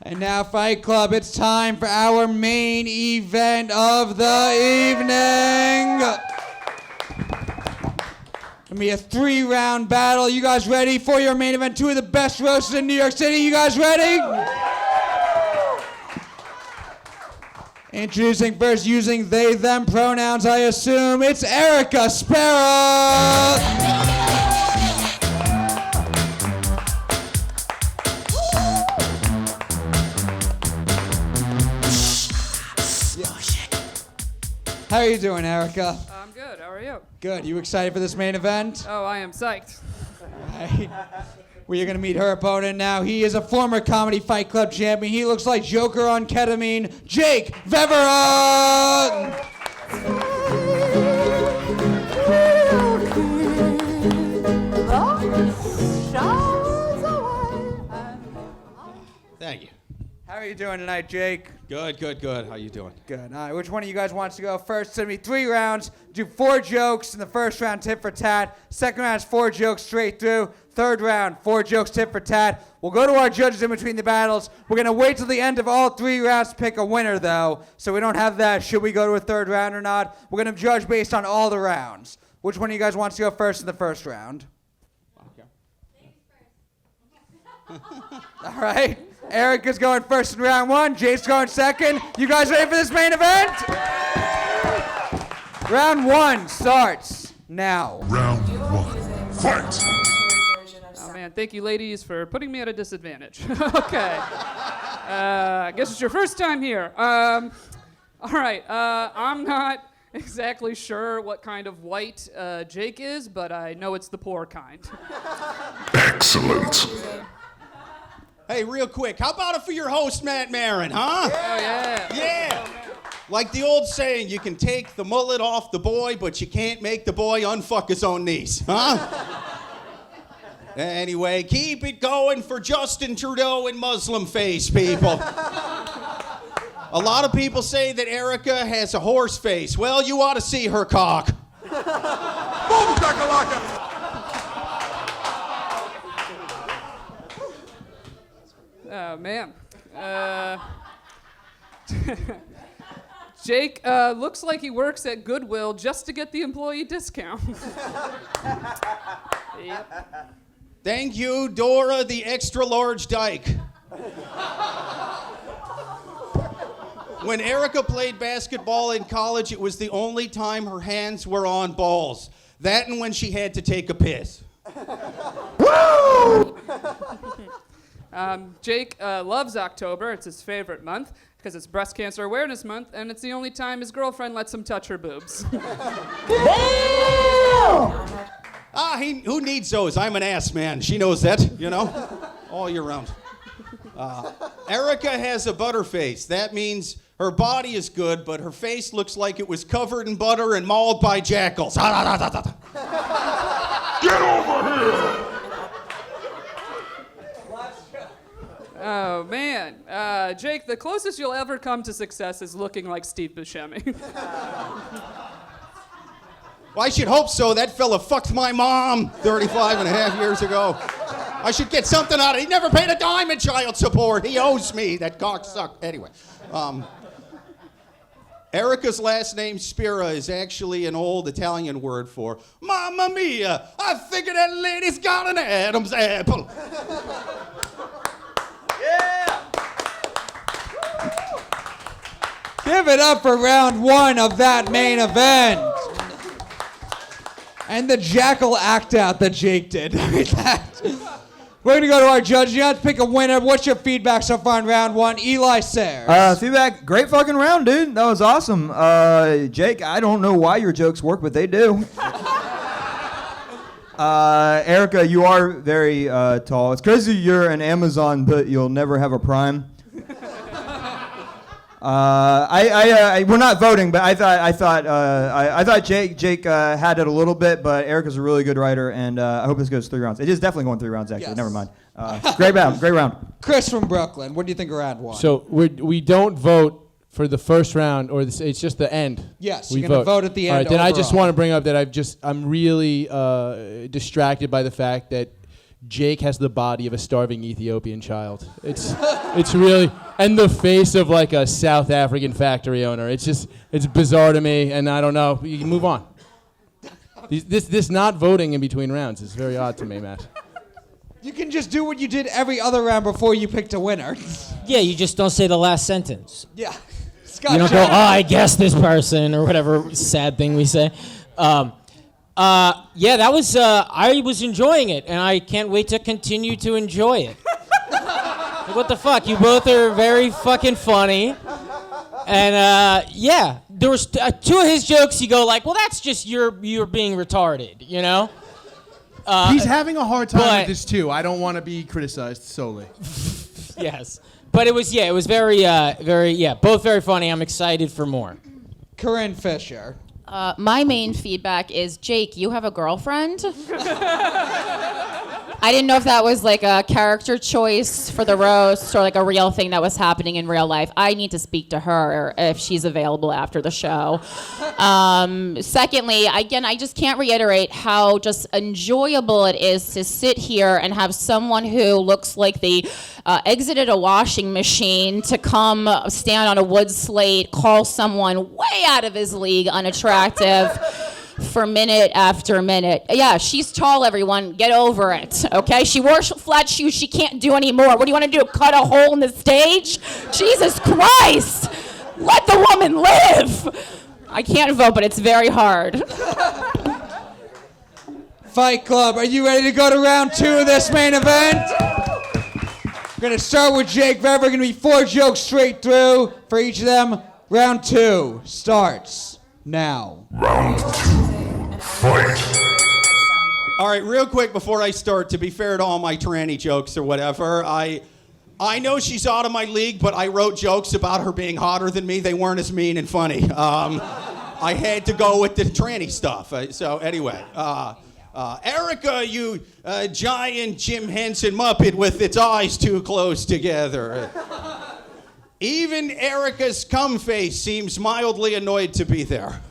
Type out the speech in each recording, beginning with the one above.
And now, Fight Club, it's time for our main event of the evening. Gonna be a 3-round battle. You guys ready for your main event? 2 of the best roasters in New York City. You guys ready? Introducing first, using they, them pronouns, I assume, it's Erica Spera. How are you doing, Erica? I'm good. How are you? Good. You excited for this main event? Oh, I am psyched. Right. Well, you're going to meet her opponent now. He is a former Comedy Fight Club champion. He looks like Joker on ketamine. Jake Vevera! Thank you. How are you doing tonight, Jake? Good. How you doing? Good. All right, which one of you guys wants to go first? It's going to be 3 rounds. Do 4 jokes in the first round, tit for tat. Second round is 4 jokes straight through. Third round, 4 jokes, tit for tat. We'll go to our judges in between the battles. We're going to wait till the end of all 3 rounds to pick a winner, though. So we don't have that, should we go to a third round or not? We're going to judge based on all the rounds. Which one of you guys wants to go first in the first round? Okay. All right. Erica's going first in round 1. Jake's going second. You guys ready for this main event? Round 1 starts now. Round 1. Fight! Oh, man. Thank you, ladies, for putting me at a disadvantage. Okay. I guess it's your first time here. All right. I'm not exactly sure what kind of white Jake is, but I know it's the poor kind. Excellent. Hey, real quick, how about it for your host, Matt Maran, huh? Oh, yeah. Yeah. Like the old saying, you can take the mullet off the boy, but you can't make the boy unfuck his own niece, huh? Anyway, keep it going for Justin Trudeau and Muslim face, people. A lot of people say that Erica has a horse face. Well, you ought to see her cock. Boom, shakalaka! Oh, man. Jake looks like he works at Goodwill just to get the employee discount. Yep. Thank you, Dora the extra-large dyke. When Erica played basketball in college, it was the only time her hands were on balls. That and when she had to take a piss. Woo! Jake loves October. It's his favorite month because it's Breast Cancer Awareness Month, and it's the only time his girlfriend lets him touch her boobs. Who needs those? I'm an ass man. She knows that, you know, all year round. Erica has a butter face. That means her body is good, but her face looks like it was covered in butter and mauled by jackals. Get over here! Oh, man. Jake, the closest you'll ever come to success is looking like Steve Buscemi. Well, I should hope so. That fella fucked my mom 35 and a half years ago. I should get something out of it. He never paid a dime in child support. He owes me. That cocksucker. Anyway. Erica's last name, Spera, is actually an old Italian word for Mamma mia, I figure that lady's got an Adam's apple. Yeah! Give it up for round 1 of that main event. And the jackal act out that Jake did. We're going to go to our judges. You have to pick a winner. What's your feedback so far in round 1? Eli Sairs. Feedback, great fucking round, dude. That was awesome. Jake, I don't know why your jokes work, but they do. Erica, you are very tall. It's crazy you're an Amazon, but you'll never have a Prime. We're not voting, but I thought Jake had it a little bit, but Erica's a really good writer, and I hope this goes 3 rounds. It is definitely going 3 rounds, actually. Yes. Never mind. Great round. Chris from Brooklyn, what do you think of round 1? So we don't vote for the first round, or it's just the end. Yes, we you're going to vote at the end. All right, then I just overall. want to bring up that I'm really distracted by the fact that Jake has the body of a starving Ethiopian child. It's really, and the face of like a South African factory owner. It's bizarre to me, and I don't know. You can move on. This not voting in between rounds is very odd to me, Matt. You can just do what you did every other round before you picked a winner. Yeah, you just don't say the last sentence. Yeah. Scott, You don't go, I guess this person, or whatever sad thing we say. Yeah, that was, I was enjoying it, and I can't wait to continue to enjoy it. Like, what the fuck? You both are very fucking funny. And, yeah, there was two of his jokes, you go like, well, that's just you're being retarded, you know? He's having a hard time but- with this, too. I don't want to be criticized solely. Yes. But it was very, both very funny. I'm excited for more. Corinne Fisher. My main feedback is, Jake, you have a girlfriend? I didn't know if that was like a character choice for the roast or like a real thing that was happening in real life. I need to speak to her if she's available after the show. Secondly, again, I just can't reiterate how just enjoyable it is to sit here and have someone who looks like they exited a washing machine to come stand on a wood slate, call someone way out of his league unattractive for minute after minute. Yeah, she's tall, everyone. Get over it, okay? She wore flat shoes. She can't do anymore. What do you want to do, cut a hole in the stage? Jesus Christ! Let the woman live! I can't vote, but it's very hard. Fight Club, are you ready to go to round 2 of this main event? We're going to start with Jake Vevera. Going to be 4 jokes straight through for each of them. Round 2 starts now. Round 2. Fight. All right, real quick before I start, to be fair to all my tranny jokes or whatever, I know she's out of my league, but I wrote jokes about her being hotter than me. They weren't as mean and funny. I had to go with the tranny stuff. So anyway, Erica, you giant Jim Henson Muppet with its eyes too close together. Even Erica's cum face seems mildly annoyed to be there.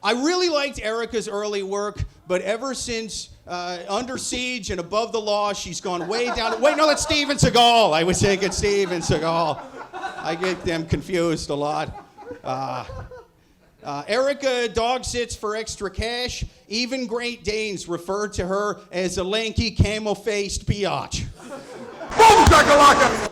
I really liked Erica's early work, but ever since Under Siege and Above the Law, she's gone way down. Wait, no, that's Steven Seagal. I was thinking Steven Seagal. I get them confused a lot. Erica dog sits for extra cash. Even Great Danes refer to her as a lanky, camel-faced biatch. Boom, shakalaka!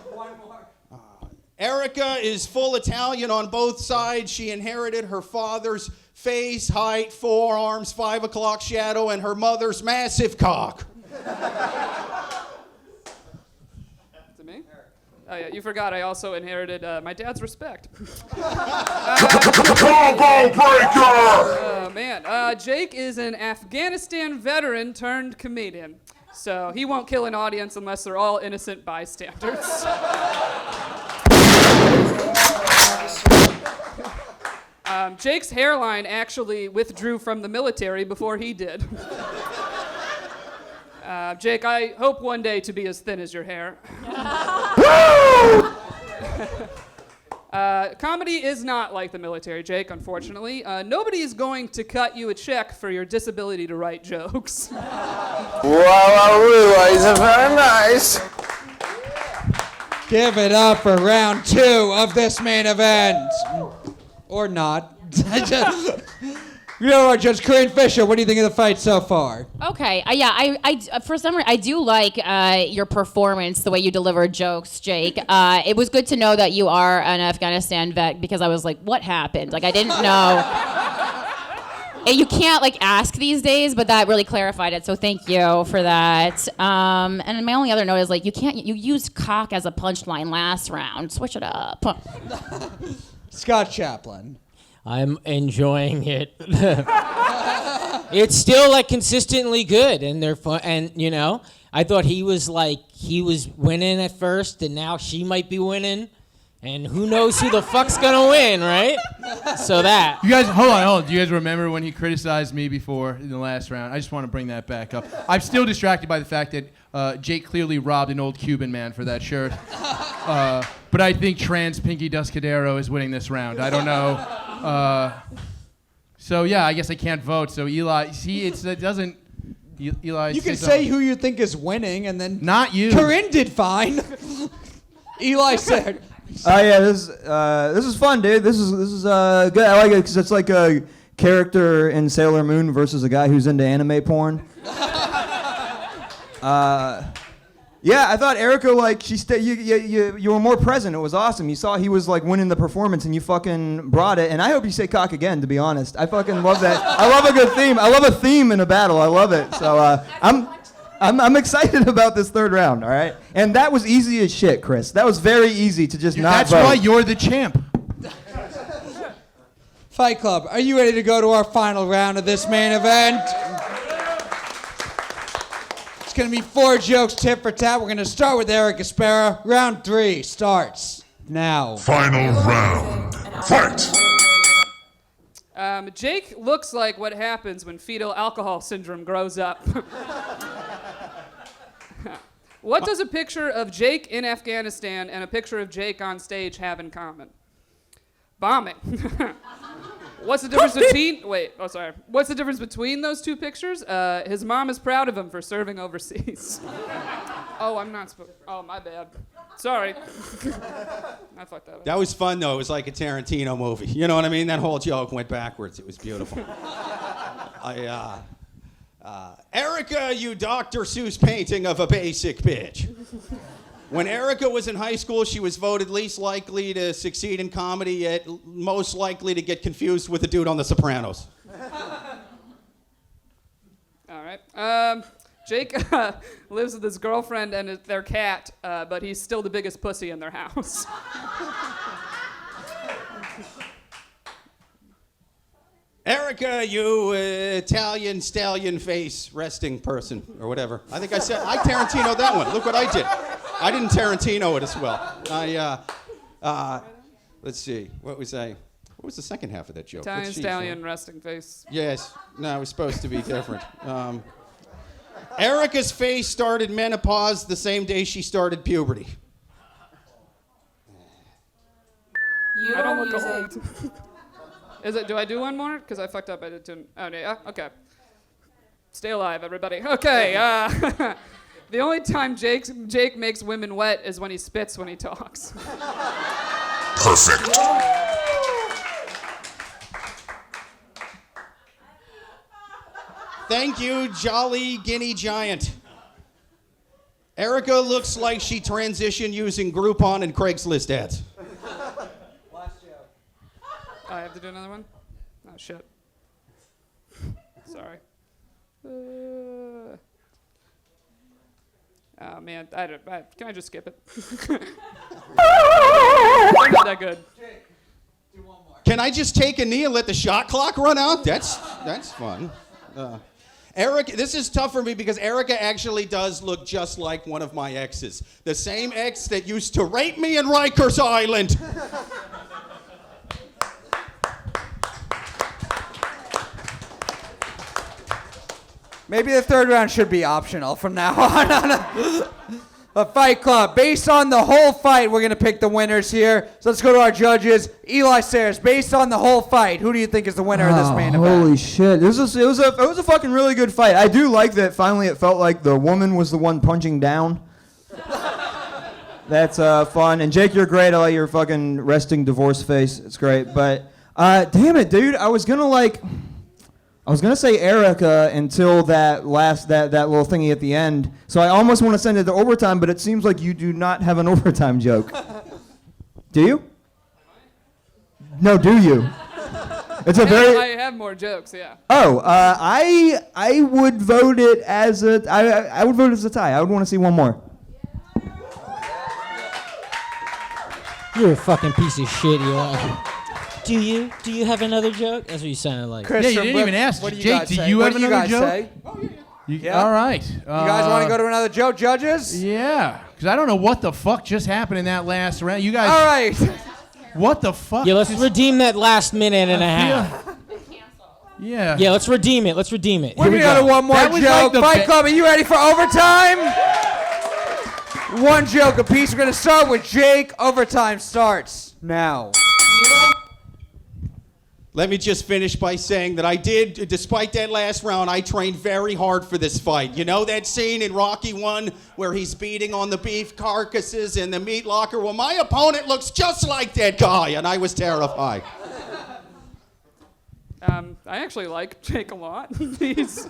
Erica is full Italian on both sides. She inherited her father's face, height, forearms, 5 o'clock shadow, and her mother's massive cock. Is it me? Oh yeah, you forgot I also inherited my dad's respect. Combo breaker! Oh man, Jake is an Afghanistan veteran turned comedian. So he won't kill an audience unless they're all innocent bystanders. Jake's hairline actually withdrew from the military before he did. Jake, I hope one day to be as thin as your hair. Comedy is not like the military, Jake, unfortunately. Nobody is going to cut you a check for your disability to write jokes. Wow, is very nice. Give it up for round 2 of this main event. Or not. You know what, Judge Corinne Fisher, what do you think of the fight so far? Okay, I for some reason, I do like your performance, the way you deliver jokes, Jake. It was good to know that you are an Afghanistan vet, because I was like, what happened? Like, I didn't know. You can't, like, ask these days, but that really clarified it, so thank you for that. And my only other note is, like, you used cock as a punchline last round. Switch it up. Scott Chaplain. I'm enjoying it. It's still like consistently good, and they're fun. And you know, I thought he was winning at first, and now she might be winning, and who knows who the fuck's gonna win, right? So that. You guys, hold on. Do you guys remember when he criticized me before in the last round? I just want to bring that back up. I'm still distracted by the fact that Jake clearly robbed an old Cuban man for that shirt. But I think trans Pinky Duscadero is winning this round. I don't So yeah, I guess I can't vote. So Eli, see, it doesn't. Eli, You can say something. who you think is winning, and then Not you. Corinne did fine. Eli said. Oh yeah, this is fun, dude. This is good. I like it because it's like a character in Sailor Moon versus a guy who's into anime porn. Yeah, I thought Erica, like, you were more present. It was awesome. You saw he was like winning the performance, and you fucking brought it. And I hope you say cock again. To be honest, I fucking love that. I love a good theme. I love a theme in a battle. I love it. So I'm excited about this third round. All right, and that was easy as shit, Chris. That was very easy to just not That's vote. why you're the champ. Fight Club, are you ready to go to our final round of this main event? It's going to be 4 jokes, tit for tat. We're going to start with Erica Spera. Round 3 starts now. Final round. Fight! Jake looks like what happens when fetal alcohol syndrome grows up. What does a picture of Jake in Afghanistan and a picture of Jake on stage have in common? Bombing. What's the difference between... What's the difference between those two pictures? His mom is proud of him for serving overseas. Oh, I'm not supposed... Oh, my bad. Sorry. I fucked that up. That was fun, though. It was like a Tarantino movie. You know what I mean? That whole joke went backwards. It was beautiful. Erica, you Dr. Seuss painting of a basic bitch. When Erica was in high school, she was voted least likely to succeed in comedy, yet most likely to get confused with the dude on The Sopranos. All right. Jake lives with his girlfriend and their cat, but he's still the biggest pussy in their house. Erica, you Italian stallion face resting person, or whatever. I think I Tarantino'd that one. Look what I did. I didn't Tarantino it as well. Let's see. What was the second half of that joke? Italian stallion resting face. Yes. No, it was supposed to be different. Erica's face started menopause the same day she started puberty. I don't look old. Is it? Do I do one more? Because I fucked up. I did two. Oh, yeah. Okay. Stay alive, everybody. Okay. The only time Jake makes women wet is when he spits when he talks. Perfect. Thank you, Jolly Guinea Giant. Erica looks like she transitioned using Groupon and Craigslist ads. I have to do another one? Oh, shit. Sorry. Oh, man. Can I just skip it? Not that good. Can I just take a knee and let the shot clock run out? That's fun. Erica, this is tough for me because Erica actually does look just like one of my exes. The same ex that used to rape me in Rikers Island. Maybe the third round should be optional from now on. A Fight Club. Based on the whole fight, we're going to pick the winners here. So let's go to our judges. Eli Sairs, based on the whole fight, who do you think is the winner of this main event? Holy shit. It was a fucking really good fight. I do like that finally it felt like the woman was the one punching down. That's fun. And Jake, you're great. I like your fucking resting divorce face. It's great. But damn it, dude. I was gonna say Erica until that little thingy at the end. So I almost want to send it to overtime, but it seems like you do not have an overtime joke. Do you? No, do you? It's a very. I have more jokes, yeah. Oh, I would vote it as I would vote it as a tie. I would want to see one more. You're a fucking piece of shit, Eli. Do you have another joke? That's what you sounded like. Yeah, you didn't even ask. What do you Jake, guys do say? you What have do you another guys joke? say? Yeah. All right. You guys want to go to another joke, judges? Yeah, because I don't know what the fuck just happened in that last round. You guys. All right. What the fuck? Yeah, let's redeem that last minute and a half. Yeah. Yeah, let's redeem it. We're going to go to one more joke. Fight Club, are you ready for overtime? One joke apiece. We're going to start with Jake. Overtime starts now. Let me just finish by saying that I did, despite that last round, I trained very hard for this fight. You know that scene in Rocky 1 where he's beating on the beef carcasses in the meat locker? Well, my opponent looks just like that guy, and I was terrified. I actually like Jake a lot. He's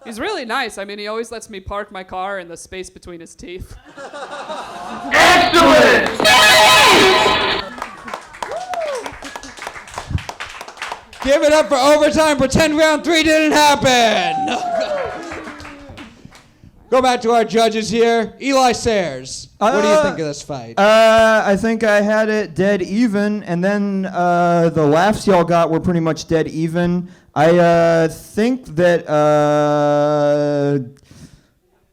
really nice. I mean, he always lets me park my car in the space between his teeth. Excellent! Give it up for overtime. Pretend round 3 didn't happen. Go back to our judges here. Eli Sairs, what do you think of this fight? I think I had it dead even, and then the laughs y'all got were pretty much dead even. I think that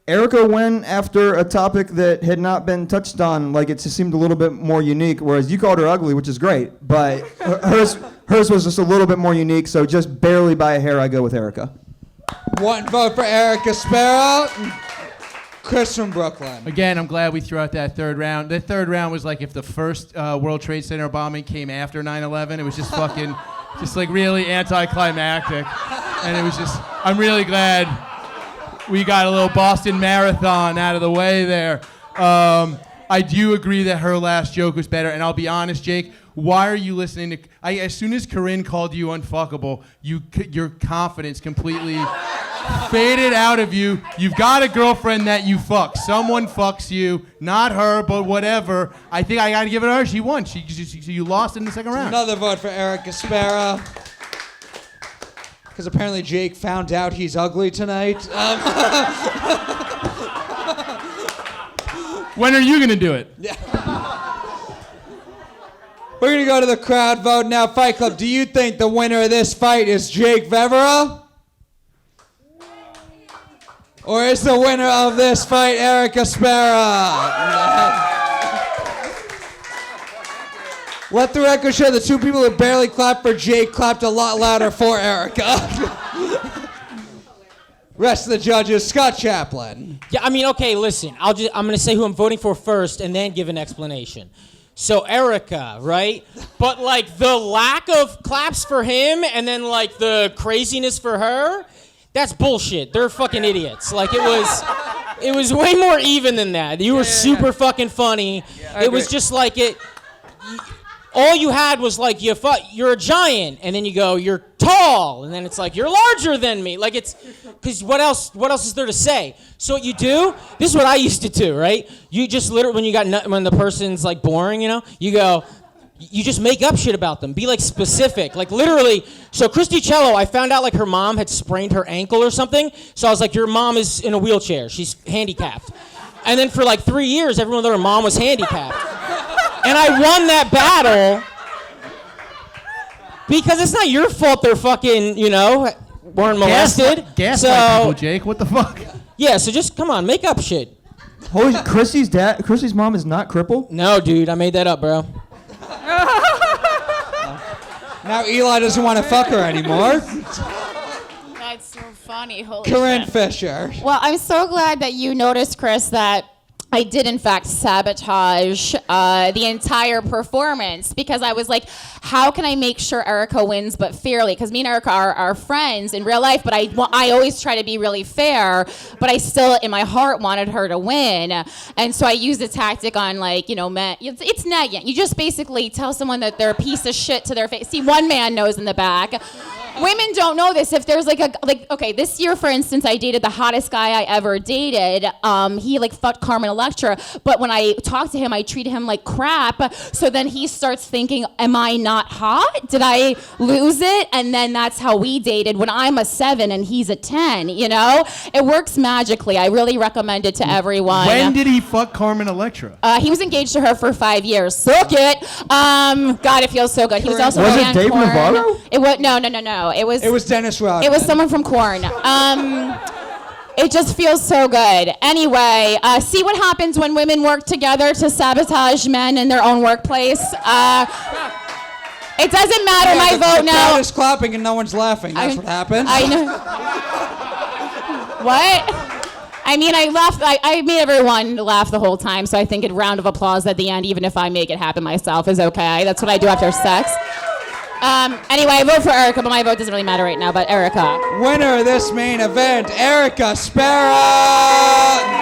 Erica went after a topic that had not been touched on. Like, it just seemed a little bit more unique, whereas you called her ugly, which is great, but hers was just a little bit more unique, so just barely by a hair I go with Erica. One vote for Erica Spera. Chris from Brooklyn. Again, I'm glad we threw out that third round. That third round was like if the first World Trade Center bombing came after 9/11. It was just fucking, just like really anticlimactic. And it was just, I'm really glad we got a little Boston Marathon out of the way there. I do agree that her last joke was better. And I'll be honest, Jake, why are you listening to... as soon as Corinne called you unfuckable, your confidence completely faded out of you. You've got a girlfriend that you fuck. Someone fucks you. Not her, but whatever. I think I got to give it to her. She won. You lost in the second round. Another vote for Erica Spera. Because apparently Jake found out he's ugly tonight. When are you going to do it? We're going to go to the crowd vote now. Fight Club, do you think the winner of this fight is Jake Vevera? Or is the winner of this fight Erica Spera? Let the record show the two people who barely clapped for Jake clapped a lot louder for Erica. Rest of the judges, Scott Chaplain. Yeah, I mean, okay, listen. I'm going to say who I'm voting for first and then give an explanation. So Erica, right? But like the lack of claps for him and then like the craziness for her, that's bullshit. They're fucking idiots. Like it was way more even than that. You were super fucking funny. It was just like all you had was like you're a giant, and then you go you're tall, and then it's like you're larger than me. Like it's because what else is there to say? So what you do? This is what I used to do, right? You just literally when the person's like boring, you go. You just make up shit about them. Be like specific. Like literally. So Christy Cello, I found out like her mom had sprained her ankle or something. So I was like, your mom is in a wheelchair. She's handicapped. And then for like 3 years, everyone thought her mom was handicapped. And I won that battle because it's not your fault they're fucking, weren't molested. Gaslight people, Jake. What the fuck? Yeah, so just come on, make up shit. Holy, Chrissy's mom is not crippled? No, dude, I made that up, bro. Now Eli doesn't want to fuck her anymore. That's so funny. Holy Corinne shit. Fisher. Well, I'm so glad that you noticed, Chris, that I did, in fact, sabotage the entire performance because I was like, how can I make sure Erica wins but fairly? Because me and Erica are friends in real life, but I always try to be really fair, but I still, in my heart, wanted her to win. And so I used a tactic on, men. It's nagging. You just basically tell someone that they're a piece of shit to their face. See, one man knows in the back. Women don't know this. If there's okay, this year, for instance, I dated the hottest guy I ever dated. He fucked Carmen Electra, but when I talked to him, I treated him like crap. So then he starts thinking, am I not hot? Did I lose it? And then that's how we dated when I'm a 7 and he's a 10, It works magically. I really recommend it to everyone. When did he fuck Carmen Electra? He was engaged to her for 5 years. Suck it. God, it feels so good. He was also Was it Dave Korn. Navarro? It was no. It was Dennis Rodman. It was someone from Korn. It just feels so good. Anyway, see what happens when women work together to sabotage men in their own workplace. It doesn't matter my vote now. The crowd is clapping and no one's laughing. That's what happens. I know. What? I mean, I laughed. I made everyone laugh the whole time, so I think a round of applause at the end, even if I make it happen myself, is okay. That's what I do after sex. Anyway, I vote for Erica, but my vote doesn't really matter right now. But Erica. Winner of this main event, Erica Spera.